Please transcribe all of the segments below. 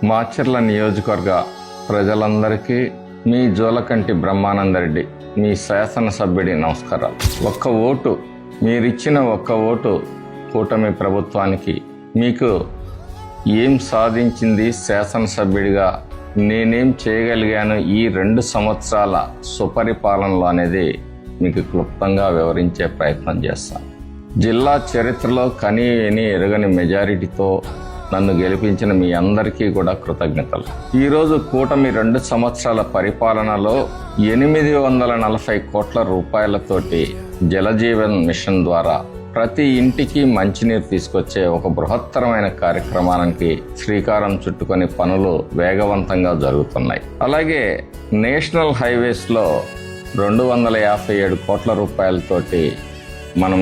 మాచర్ల నియోజకవర్గ ప్రజలందరికీ మీ జోలకంటి బ్రహ్మానందరెడ్డి మీ శాసనసభ్యుడి నమస్కారాలు. ఒక్క ఓటు, మీరిచ్చిన ఒక్క ఓటు కూటమి ప్రభుత్వానికి మీకు ఏం సాధించింది, శాసనసభ్యుడిగా నేనేం చేయగలిగాను ఈ 2 సంవత్సరాల సుపరిపాలనలో అనేది మీకు క్లుప్తంగా వివరించే ప్రయత్నం చేస్తాను. జిల్లా చరిత్రలో కని విని ఎరుగని మెజారిటీతో నన్ను గెలిపించిన మీ అందరికీ కూడా కృతజ్ఞతలు. ఈరోజు కూటమి 2 సంవత్సరాల పరిపాలనలో 840 కోట్ల రూపాయలతోటి జలజీవన్ మిషన్ ద్వారా ప్రతి ఇంటికి మంచినీరు తీసుకొచ్చే ఒక బృహత్తరమైన కార్యక్రమానికి శ్రీకారం చుట్టుకొని పనులు వేగవంతంగా జరుగుతున్నాయి. అలాగే నేషనల్ హైవేస్లో 257 కోట్ల రూపాయలతోటి మనం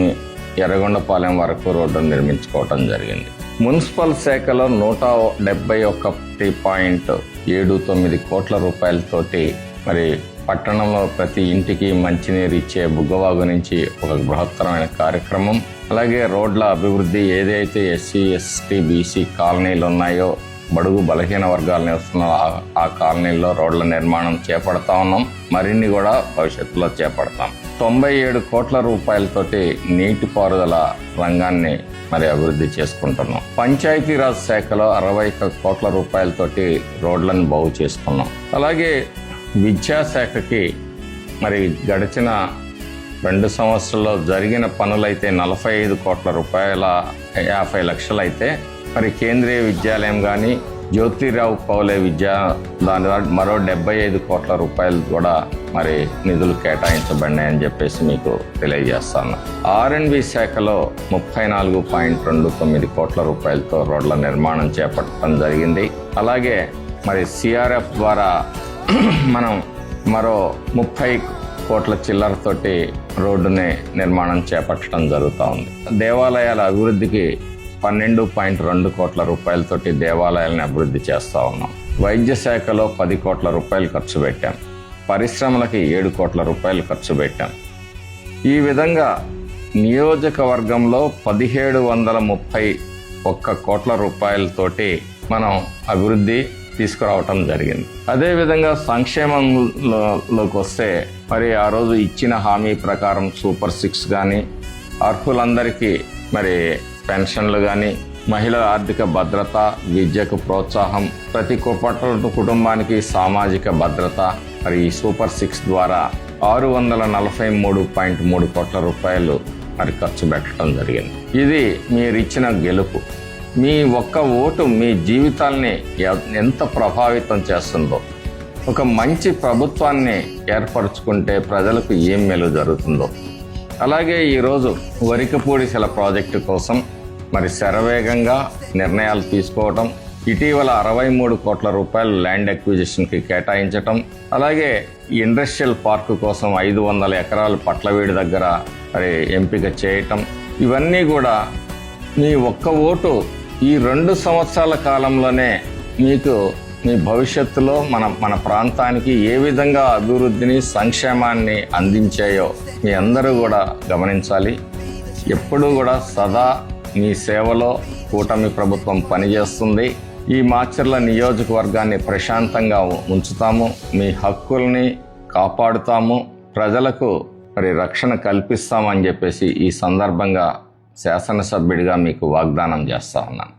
ఎర్రగొండపాలెం వరకు రోడ్డు నిర్మించుకోవటం జరిగింది. మున్సిపల్ శాఖలో 171.79 కోట్ల రూపాయలతోటి మరి పట్టణంలో ప్రతి ఇంటికి మంచినీరు ఇచ్చే బుగ్గవాగు నుంచి ఒక బృహత్తరమైన కార్యక్రమం. అలాగే రోడ్ల అభివృద్ధి, ఏదైతే ఎస్సీ ఎస్టీ బీసీ కాలనీలు ఉన్నాయో, బడుగు బలహీన వర్గాలు నివసిస్తున్న ఆ కాలనీల్లో రోడ్ల నిర్మాణం చేపడతా ఉన్నాం. మరిన్ని కూడా భవిష్యత్తులో చేపడతాం. 97 కోట్ల రూపాయలతోటి నీటిపారుదల రంగాన్ని మరి అభివృద్ధి చేసుకుంటున్నాం. పంచాయతీరాజ్ శాఖలో 61 కోట్ల రూపాయలతోటి రోడ్లను బాగు చేసుకున్నాం. అలాగే విద్యాశాఖకి మరి గడిచిన 2 సంవత్సరాల్లో జరిగిన పనులైతే 45 కోట్ల రూపాయల 50 లక్షలు అయితే, మరి కేంద్రీయ విద్యాలయం కానీ జ్యోతిరావు పౌలే దాని మరో 75 కోట్ల రూపాయలు కూడా మరి నిధులు కేటాయించబడినాయని చెప్పేసి మీకు తెలియజేస్తాను. R&B శాఖలో 34.29 కోట్ల రూపాయలతో రోడ్ల నిర్మాణం చేపట్టడం జరిగింది. అలాగే మరి సిఆర్ఎఫ్ ద్వారా మనం మరో 30 కోట్ల చిల్లరతోటి రోడ్డుని నిర్మాణం చేపట్టడం జరుగుతూ ఉంది. దేవాలయాల అభివృద్ధికి 12.2 కోట్ల రూపాయలతోటి దేవాలయాలను అభివృద్ధి చేస్తూ ఉన్నాం. వైద్య శాఖలో 10 కోట్ల రూపాయలు ఖర్చు పెట్టాం. పరిశ్రమలకి 7 కోట్ల రూపాయలు ఖర్చు పెట్టాం. ఈ విధంగా నియోజకవర్గంలో 1731 కోట్ల రూపాయలతోటి మనం అభివృద్ధి తీసుకురావటం జరిగింది. అదేవిధంగా సంక్షేమంలోకి వస్తే మరి ఆ రోజు ఇచ్చిన హామీ ప్రకారం సూపర్ 6 కానీ, అర్హులందరికీ మరి పెన్షన్లు కానీ, మహిళల ఆర్థిక భద్రత, విద్యకు ప్రోత్సాహం, ప్రతి కుటుంబానికి సామాజిక భద్రత, మరి ఈ సూపర్ 6 ద్వారా 643.3 కోట్ల రూపాయలు మరి ఖర్చు పెట్టడం జరిగింది. ఇది మీరిచ్చిన గెలుపు. మీ ఒక్క ఓటు మీ జీవితాల్ని ఎంత ప్రభావితం చేస్తుందో, ఒక మంచి ప్రభుత్వాన్ని ఏర్పరచుకుంటే ప్రజలకు ఏం మేలు జరుగుతుందో. అలాగే ఈరోజు వరికపూడిశల ప్రాజెక్టు కోసం మరి శరవేగంగా నిర్ణయాలు తీసుకోవటం, ఇటీవల 63 కోట్ల రూపాయలు ల్యాండ్ అక్విజిషన్కి కేటాయించటం, అలాగే ఇండస్ట్రియల్ పార్కు కోసం 500 ఎకరాలు పట్లవీడి దగ్గర మరి ఎంపిక చేయటం, ఇవన్నీ కూడా మీ ఒక్క ఓటు ఈ 2 సంవత్సరాల కాలంలోనే మీకు మీ భవిష్యత్తులో మన ప్రాంతానికి ఏ విధంగా అభివృద్ధిని, సంక్షేమాన్ని అందించాయో మీ అందరూ కూడా గమనించాలి. ఎప్పుడూ కూడా సదా మీ సేవలో కూటమి ప్రభుత్వం పనిచేస్తుంది. ఈ మాచర్ల నియోజకవర్గాన్ని ప్రశాంతంగా ఉంచుతాము, మీ హక్కుల్ని కాపాడుతాము, ప్రజలకు మరి రక్షణ కల్పిస్తామని చెప్పేసి ఈ సందర్భంగా శాసనసభ్యుడిగా మీకు వాగ్దానం చేస్తా ఉన్నాను.